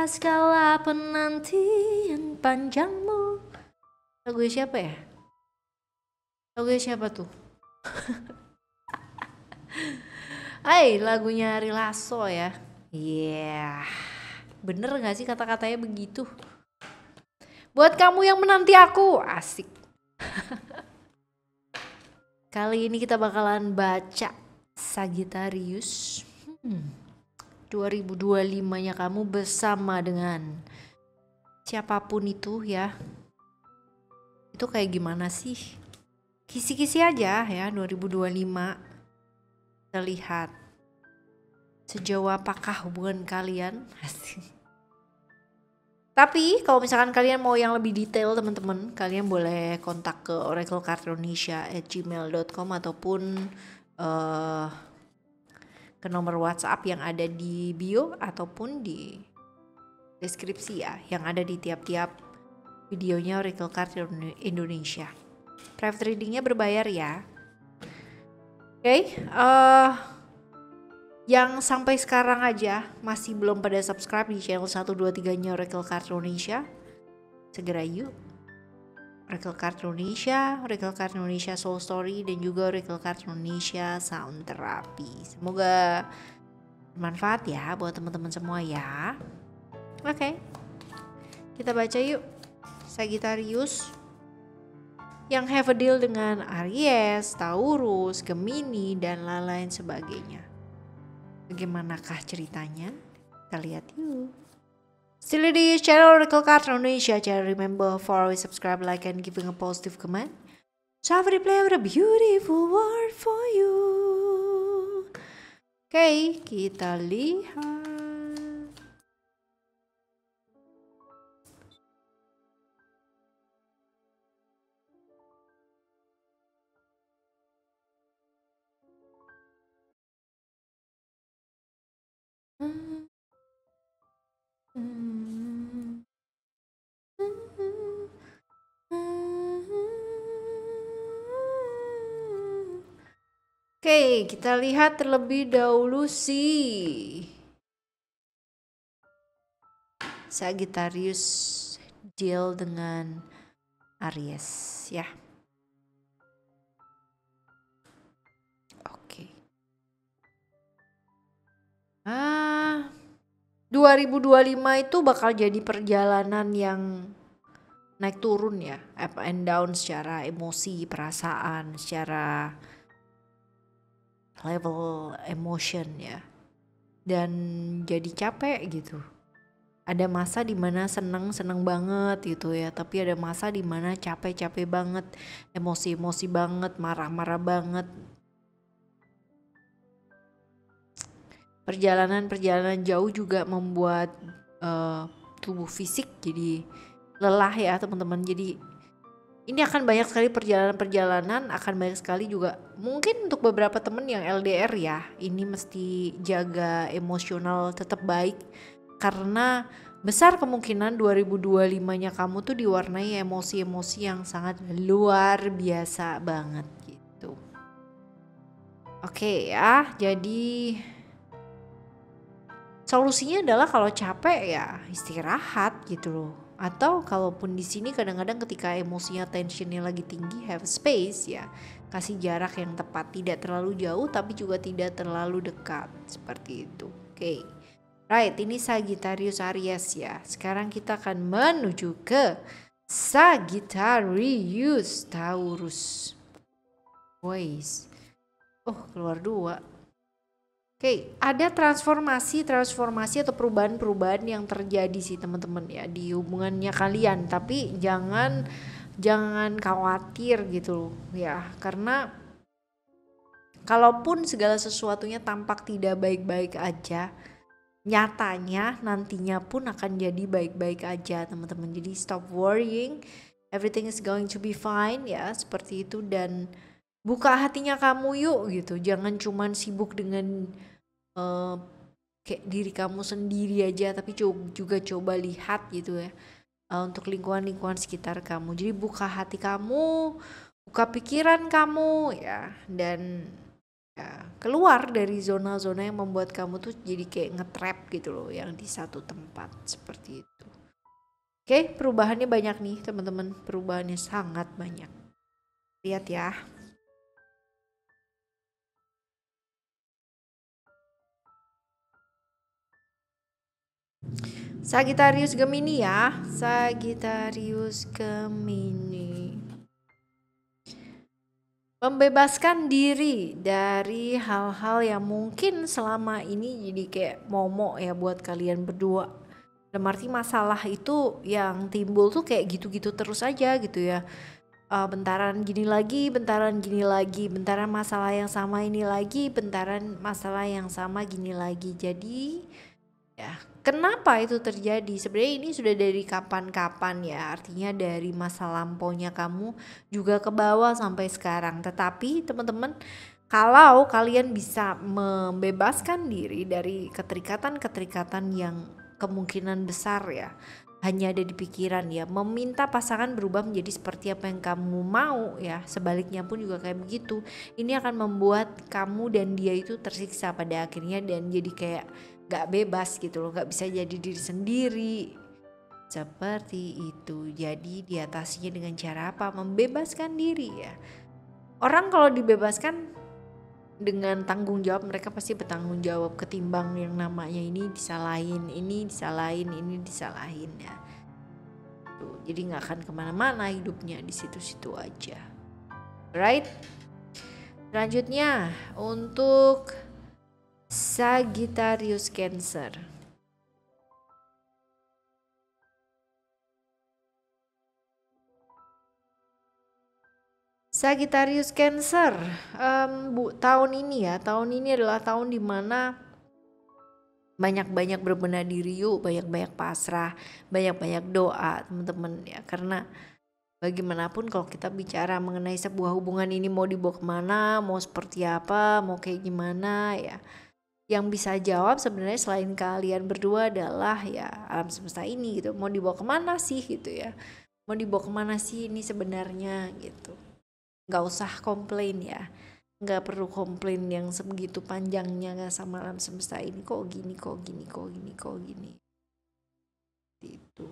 segala penantian panjangmu. Lagu siapa ya? Lagu siapa tuh? Lagunya Ari Lasso ya. Iya, bener gak sih kata-katanya begitu? Buat kamu yang menanti aku, asik. Kali ini kita bakalan baca Sagittarius 2025-nya kamu bersama dengan siapapun itu ya. Itu kayak gimana sih? Kisi-kisi aja ya 2025. Kita lihat sejauh apakah hubungan kalian. Tapi kalau misalkan kalian mau yang lebih detail teman-teman, kalian boleh kontak ke oraclecardonesia@gmail.com ataupun ke nomor WhatsApp yang ada di bio ataupun di deskripsi ya, yang ada di tiap-tiap videonya Oracle Card Indonesia. Private readingnya berbayar ya. Oke, yang sampai sekarang aja masih belum pada subscribe di channel 123-nya Oracle Card Indonesia, segera yuk. Oracle Card Indonesia, Oracle Card Indonesia Soul Story, dan juga Oracle Card Indonesia Sound Therapy. Semoga bermanfaat ya buat teman-teman semua ya. Oke, kita baca yuk. Sagittarius yang have a deal dengan Aries, Taurus, Gemini, dan lain-lain sebagainya. Bagaimanakah ceritanya? Kita lihat yuk. Still di channel Oracle Card Indonesia. Jangan remember for always subscribe, like, and giving a positive comment. So I play with a beautiful word for you. Oke, kita lihat. Oke, kita lihat terlebih dahulu Sagittarius deal dengan Aries ya. Oke. 2025 itu bakal jadi perjalanan yang naik turun ya, up and down secara emosi, perasaan, secara level emotion ya. Dan jadi capek gitu. Ada masa dimana seneng banget gitu ya, tapi ada masa dimana capek banget, emosi banget, marah banget. Perjalanan jauh juga membuat tubuh fisik jadi lelah ya teman-teman. Jadi ini akan banyak sekali perjalanan, akan banyak sekali juga mungkin untuk beberapa temen yang LDR ya, ini mesti jaga emosional tetap baik, karena besar kemungkinan 2025-nya kamu tuh diwarnai emosi-emosi yang sangat luar biasa banget gitu. Oke ya, jadi solusinya adalah kalau capek ya istirahat gitu loh. Atau kalaupun di sini kadang-kadang ketika emosinya tensionnya lagi tinggi, have space ya, kasih jarak yang tepat, tidak terlalu jauh tapi juga tidak terlalu dekat, seperti itu. Oke. Right, ini Sagittarius Aries ya. Sekarang kita akan menuju ke Sagittarius Taurus. Boys. Oh, keluar 2. Oke, ada transformasi atau perubahan yang terjadi sih teman-teman ya di hubungannya kalian, tapi jangan khawatir gitu ya, karena kalaupun segala sesuatunya tampak tidak baik-baik aja, nyatanya nantinya pun akan jadi baik-baik aja teman-teman. Jadi stop worrying, everything is going to be fine ya, seperti itu. Dan buka hatinya kamu yuk gitu, jangan cuman sibuk dengan kayak diri kamu sendiri aja, tapi juga coba lihat gitu ya untuk lingkungan sekitar kamu. Jadi buka hati kamu, buka pikiran kamu ya, dan Ya, keluar dari zona-zona yang membuat kamu tuh jadi kayak nge-trap gitu loh, yang di satu tempat seperti itu. Oke, perubahannya banyak nih teman-teman, perubahannya sangat banyak. Lihat ya. Sagittarius Gemini ya, Sagittarius Gemini. Membebaskan diri dari hal-hal yang mungkin selama ini jadi kayak momok ya buat kalian berdua. Dalam arti masalah itu yang timbul tuh kayak gitu-gitu terus aja gitu ya. Bentaran gini lagi, bentaran gini lagi, bentaran masalah yang sama ini lagi, bentaran masalah yang sama gini lagi. Jadi ya, kenapa itu terjadi? Sebenarnya ini sudah dari kapan-kapan ya, artinya dari masa lampaunya kamu juga ke bawah sampai sekarang. Tetapi teman-teman, kalau kalian bisa membebaskan diri dari keterikatan-keterikatan yang kemungkinan besar ya hanya ada di pikiran ya, meminta pasangan berubah menjadi seperti apa yang kamu mau ya, sebaliknya pun juga kayak begitu. Ini akan membuat kamu dan dia itu tersiksa pada akhirnya dan jadi kayak gak bebas gitu loh, gak bisa jadi diri sendiri seperti itu. Jadi diatasinya dengan cara apa? Membebaskan diri ya. Orang kalau dibebaskan dengan tanggung jawab, mereka pasti bertanggung jawab ketimbang yang namanya ini disalahin ya. Tuh, jadi nggak akan kemana-mana hidupnya, di situ-situ aja. Right? Selanjutnya untuk Sagittarius Cancer. Sagittarius Cancer, tahun ini adalah tahun dimana banyak-banyak berbenah diri yuk, banyak-banyak pasrah, banyak-banyak doa teman-teman ya, karena bagaimanapun kalau kita bicara mengenai sebuah hubungan ini mau dibawa kemana, mau seperti apa, mau kayak gimana ya, yang bisa jawab sebenarnya selain kalian berdua adalah ya alam semesta ini gitu. Mau dibawa kemana sih gitu ya, mau dibawa kemana sih ini sebenarnya gitu. Gak usah komplain ya, gak perlu komplain yang sebegitu panjangnya gak sama alam semesta ini, kok gini gitu.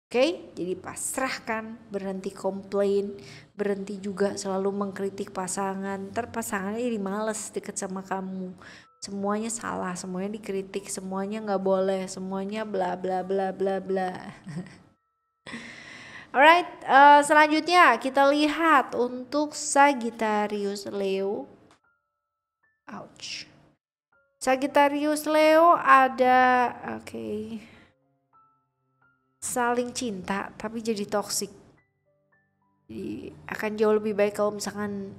Oke, jadi pasrahkan, berhenti komplain, berhenti juga selalu mengkritik pasangan. Ntar pasangannya jadi males deket sama kamu, semuanya salah, semuanya dikritik, semuanya gak boleh, semuanya bla bla bla bla bla. Alright, selanjutnya kita lihat untuk Sagittarius Leo. Ouch. Sagittarius Leo ada saling cinta tapi jadi toksik. Jadi akan jauh lebih baik kalau misalkan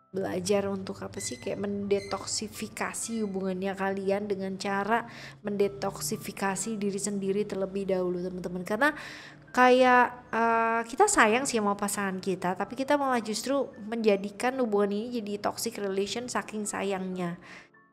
belajar untuk apa sih, kayak mendetoksifikasi hubungannya kalian dengan cara mendetoksifikasi diri sendiri terlebih dahulu teman-teman. Karena kayak kita sayang sih sama pasangan kita, tapi kita malah justru menjadikan hubungan ini jadi toxic relation saking sayangnya.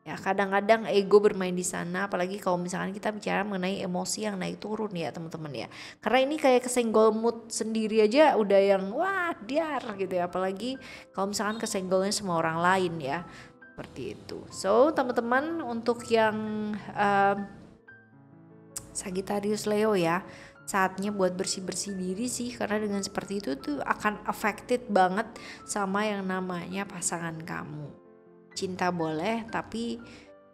Ya kadang-kadang ego bermain di sana, apalagi kalau misalkan kita bicara mengenai emosi yang naik turun ya teman-teman ya. Karena ini kayak kesenggol mood sendiri aja udah yang wah diar gitu ya, apalagi kalau misalkan kesenggolnya sama orang lain ya. Seperti itu. So teman-teman, untuk yang Sagittarius Leo ya, saatnya buat bersih-bersih diri sih, karena dengan seperti itu tuh akan affected banget sama yang namanya pasangan kamu. Cinta boleh, tapi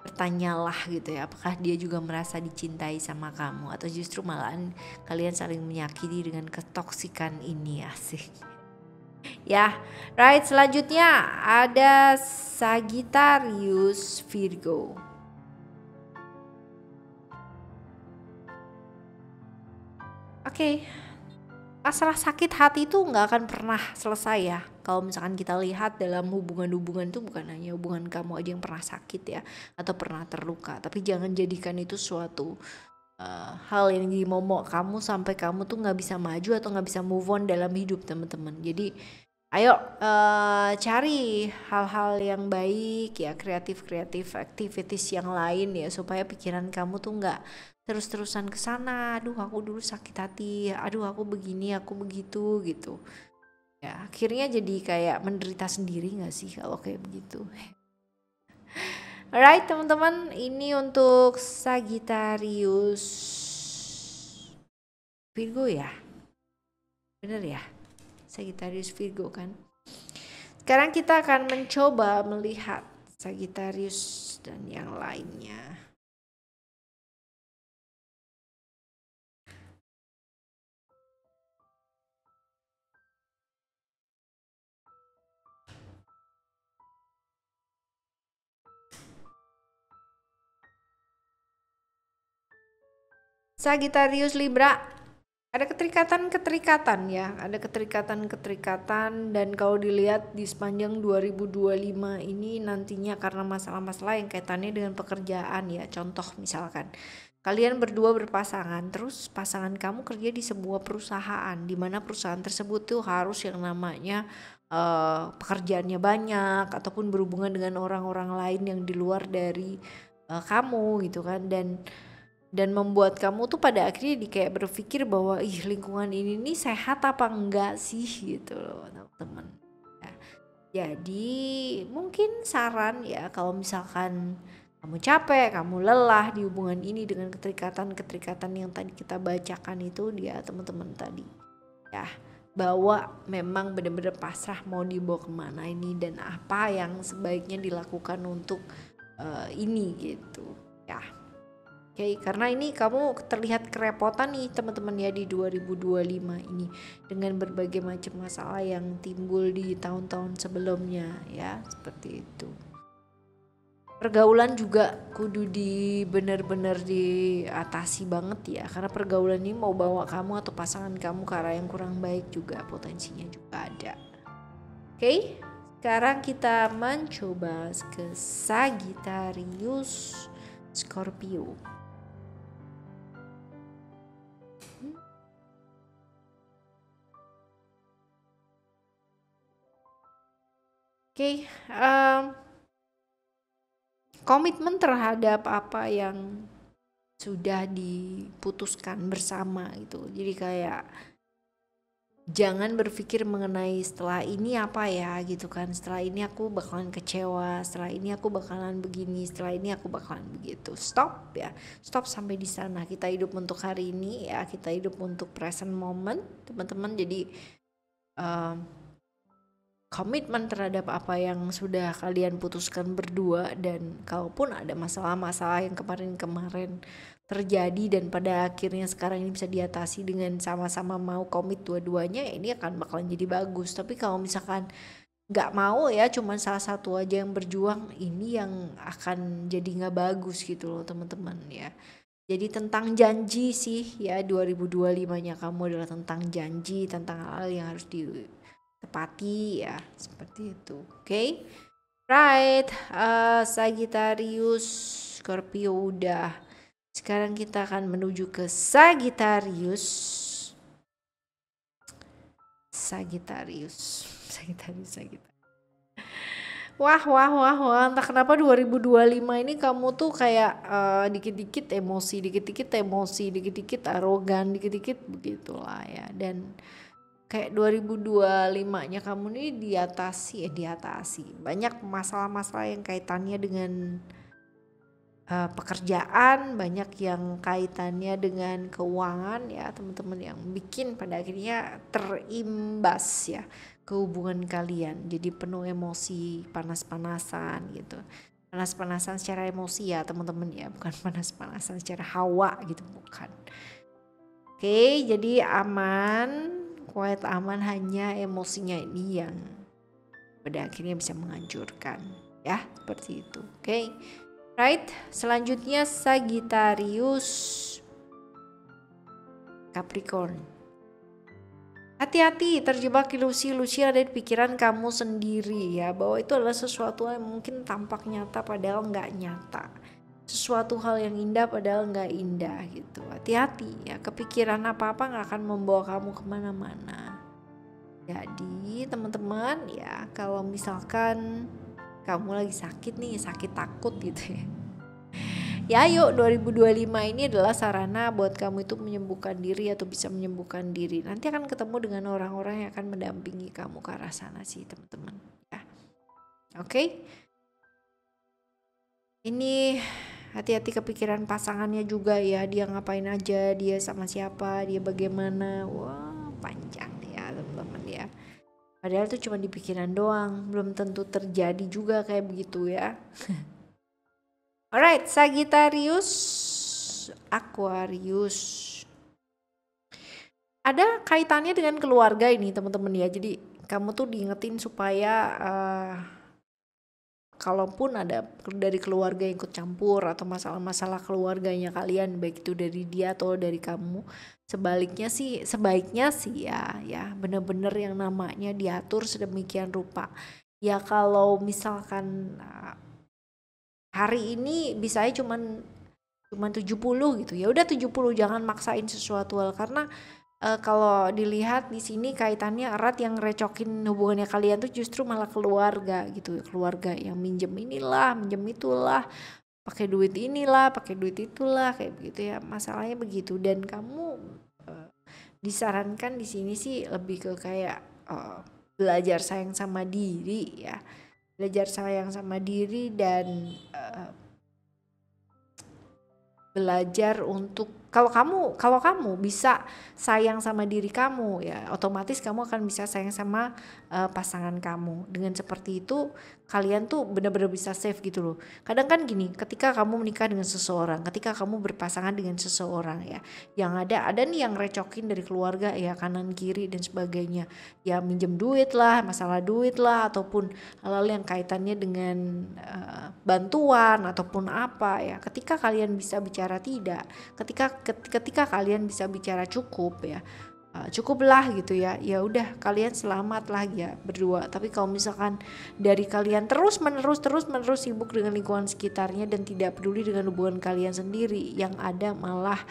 bertanyalah gitu ya, apakah dia juga merasa dicintai sama kamu atau justru malahan kalian saling menyakiti dengan ketoksikan ini. Asik ya. Right, selanjutnya ada Sagittarius Virgo. Oke, masalah sakit hati itu nggak akan pernah selesai ya. Kalau misalkan kita lihat dalam hubungan-hubungan itu bukan hanya hubungan kamu aja yang pernah sakit ya, atau pernah terluka. Tapi jangan jadikan itu suatu hal yang jadi momok kamu sampai kamu tuh nggak bisa maju atau nggak bisa move on dalam hidup teman-teman. Jadi ayo cari hal-hal yang baik ya, kreatif activities yang lain ya, supaya pikiran kamu tuh nggak terus-terusan kesana. Aduh aku dulu sakit hati, aduh aku begini aku begitu gitu. Ya, akhirnya jadi kayak menderita sendiri gak sih kalau kayak begitu? Alright teman-teman, ini untuk Sagittarius Virgo ya? Bener ya? Sagittarius Virgo kan? Sekarang kita akan mencoba melihat Sagittarius dan yang lainnya. Sagittarius Libra, ada keterikatan ya, ada keterikatan dan kalau dilihat di sepanjang 2025 ini nantinya karena masalah-masalah yang kaitannya dengan pekerjaan ya, contoh misalkan kalian berdua berpasangan, terus pasangan kamu kerja di sebuah perusahaan di mana perusahaan tersebut tuh harus yang namanya pekerjaannya banyak ataupun berhubungan dengan orang-orang lain yang di luar dari kamu gitu kan, dan membuat kamu tuh pada akhirnya kayak berpikir bahwa lingkungan ini nih sehat apa enggak sih gitu loh teman-teman ya. Jadi mungkin saran ya, kalau misalkan kamu capek, kamu lelah di hubungan ini dengan keterikatan yang tadi kita bacakan itu dia teman-teman tadi ya, bahwa memang benar-benar pasrah mau dibawa kemana ini dan apa yang sebaiknya dilakukan untuk ini gitu ya. Oke, karena ini kamu terlihat kerepotan nih teman-teman ya di 2025 ini dengan berbagai macam masalah yang timbul di tahun-tahun sebelumnya ya, seperti itu. Pergaulan juga kudu bener-bener diatasi banget ya, karena pergaulan ini mau bawa kamu atau pasangan kamu ke arah yang kurang baik juga, potensinya juga ada. Oke, sekarang kita mencoba ke Sagittarius Scorpio. Oke, komitmen terhadap apa yang sudah diputuskan bersama gitu. Jadi kayak jangan berpikir mengenai setelah ini apa ya gitu kan, setelah ini aku bakalan kecewa, setelah ini aku bakalan begini, setelah ini aku bakalan begitu. Stop ya, stop sampai di sana. Kita hidup untuk hari ini ya, kita hidup untuk present moment teman-teman. Jadi komitmen terhadap apa yang sudah kalian putuskan berdua, dan kalaupun ada masalah-masalah yang kemarin-kemarin terjadi dan pada akhirnya sekarang ini bisa diatasi dengan sama-sama mau komit dua-duanya, ya ini akan bakalan jadi bagus. Tapi kalau misalkan nggak mau ya, cuman salah satu aja yang berjuang, ini yang akan jadi nggak bagus gitu loh teman-teman ya. Jadi tentang janji sih ya, 2025-nya kamu adalah tentang janji, tentang hal yang harus ditepati ya, seperti itu. Oke, right, Sagittarius Scorpio udah. Sekarang kita akan menuju ke Sagittarius. Wah, entah kenapa 2025 ini kamu tuh kayak dikit-dikit emosi, dikit-dikit arogan, dikit-dikit begitulah ya. Dan kayak 2025-nya kamu nih diatasi banyak masalah-masalah yang kaitannya dengan pekerjaan, banyak yang kaitannya dengan keuangan ya teman-teman, yang bikin pada akhirnya terimbas ya ke hubungan kalian. Jadi penuh emosi, panas-panasan gitu, panas-panasan secara emosi ya teman-teman ya, bukan panas-panasan secara hawa gitu, bukan. Oke, jadi aman, quiet, aman, hanya emosinya ini yang pada akhirnya bisa menghancurkan ya, seperti itu. Oke. Right, selanjutnya Sagittarius Capricorn. Hati-hati terjebak ilusi-ilusi ada di pikiran kamu sendiri ya, bahwa itu adalah sesuatu yang mungkin tampak nyata padahal nggak nyata, sesuatu hal yang indah padahal nggak indah gitu. Hati-hati ya, kepikiran apa-apa nggak akan membawa kamu kemana-mana. Jadi teman-teman ya, kalau misalkan kamu lagi sakit nih, sakit takut gitu ya, Ya ayo, 2025 ini adalah sarana buat kamu itu menyembuhkan diri atau bisa menyembuhkan diri. Nanti akan ketemu dengan orang-orang yang akan mendampingi kamu ke arah sana sih teman-teman ya. Oke. Ini hati-hati kepikiran pasangannya juga ya, dia ngapain aja, dia sama siapa, dia bagaimana. Wah, panjang ya teman-teman ya. Padahal itu cuma di pikiran doang, belum tentu terjadi juga kayak begitu ya. Alright, Sagittarius, Aquarius. Ada kaitannya dengan keluarga ini teman-teman ya. Jadi kamu tuh diingetin supaya kalaupun ada dari keluarga yang ikut campur atau masalah-masalah keluarganya kalian, baik itu dari dia atau dari kamu, sebaiknya sih ya bener-bener yang namanya diatur sedemikian rupa. Ya kalau misalkan hari ini bisanya cuman 70 gitu, ya udah 70, jangan maksain sesuatu hal karena kalau dilihat di sini kaitannya erat, yang recokin hubungannya kalian tuh justru malah keluarga gitu, keluarga yang minjem inilah, minjem itulah, pakai duit inilah, pakai duit itulah, kayak begitu ya, masalahnya begitu. Dan kamu disarankan di sini sih lebih ke kayak belajar sayang sama diri ya, belajar sayang sama diri dan belajar untuk kalau kamu bisa sayang sama diri kamu ya, otomatis kamu akan bisa sayang sama pasangan kamu. Dengan seperti itu kalian tuh benar-benar bisa save gitu loh. Kadang kan gini, ketika kamu menikah dengan seseorang, ketika kamu berpasangan dengan seseorang ya, yang ada nih yang recokin dari keluarga ya, kanan kiri dan sebagainya ya, minjem duit lah, masalah duit lah, ataupun hal-hal yang kaitannya dengan bantuan ataupun apa ya. Ketika kalian bisa bicara tidak, ketika kalian bisa bicara cukup ya, cukuplah gitu ya, ya udah kalian selamat lah ya berdua. Tapi kalau misalkan dari kalian terus menerus sibuk dengan lingkungan sekitarnya dan tidak peduli dengan hubungan kalian sendiri, yang ada malah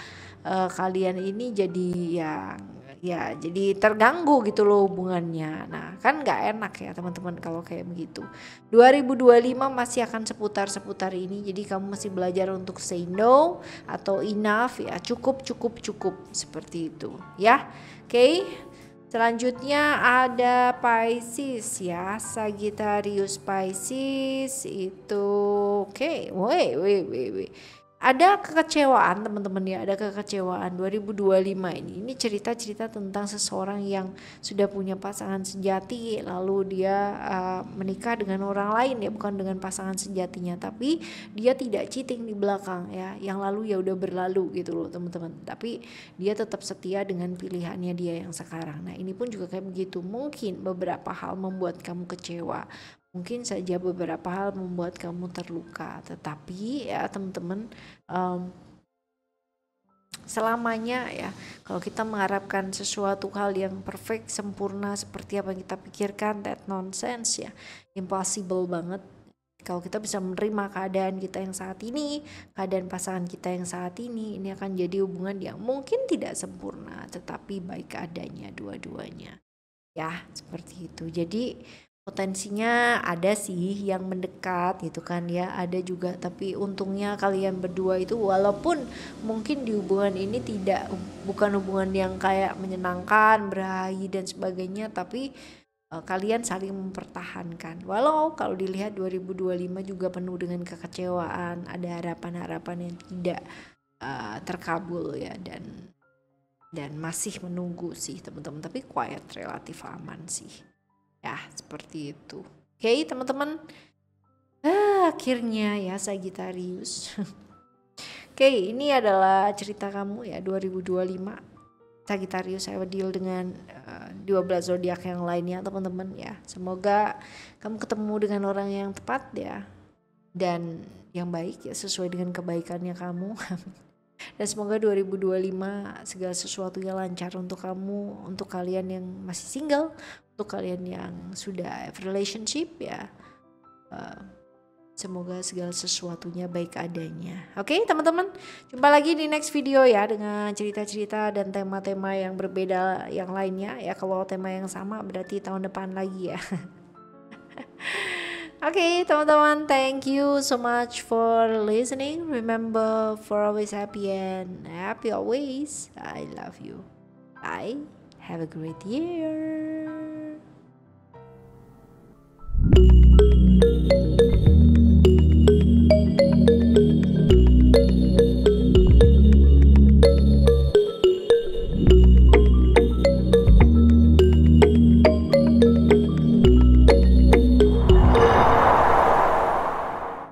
kalian ini jadi ya jadi terganggu gitu loh hubungannya. Nah kan nggak enak ya teman-teman kalau kayak begitu. 2025 masih akan seputar ini, jadi kamu masih belajar untuk say no atau enough ya, cukup seperti itu ya. Oke. Selanjutnya ada Pisces ya, Sagittarius Pisces itu oke. Wait. Ada kekecewaan teman-teman ya, ada kekecewaan 2025 ini. Ini cerita-cerita tentang seseorang yang sudah punya pasangan sejati, lalu dia menikah dengan orang lain ya, bukan dengan pasangan sejatinya, tapi dia tidak cheating di belakang ya. Yang lalu ya udah berlalu gitu loh teman-teman. Tapi dia tetap setia dengan pilihannya dia yang sekarang. Nah ini pun juga kayak begitu. Mungkin beberapa hal membuat kamu kecewa, mungkin saja beberapa hal membuat kamu terluka, tetapi ya teman-teman, selamanya ya kalau kita mengharapkan sesuatu hal yang perfect, sempurna seperti apa yang kita pikirkan, that nonsense ya, impossible banget. Kalau kita bisa menerima keadaan kita yang saat ini, keadaan pasangan kita yang saat ini akan jadi hubungan yang mungkin tidak sempurna tetapi baik adanya dua-duanya ya, seperti itu. Jadi potensinya ada sih yang mendekat gitu kan ya, ada juga, tapi untungnya kalian berdua itu walaupun mungkin di hubungan ini bukan hubungan yang kayak menyenangkan, berahi dan sebagainya, tapi kalian saling mempertahankan. Walau kalau dilihat 2025 juga penuh dengan kekecewaan, ada harapan-harapan yang tidak terkabul ya, dan masih menunggu sih teman-teman, tapi quiet, relatif aman sih. Ya, seperti itu. Oke, teman-teman. Akhirnya ya Sagittarius. Oke, ini adalah cerita kamu ya 2025. Sagittarius, saya deal dengan 12 zodiak yang lainnya teman-teman ya. Semoga kamu ketemu dengan orang yang tepat ya, dan yang baik ya, sesuai dengan kebaikannya kamu. Dan semoga 2025 segala sesuatunya lancar untuk kamu, untuk kalian yang masih single, untuk kalian yang sudah relationship ya, semoga segala sesuatunya baik adanya. Oke teman-teman, jumpa lagi di next video ya, dengan cerita-cerita dan tema-tema yang berbeda yang lainnya ya. Kalau tema yang sama berarti tahun depan lagi ya. Oke, teman-teman, thank you so much for listening. Remember, for always happy and happy always. I love you. Bye. Have a great year.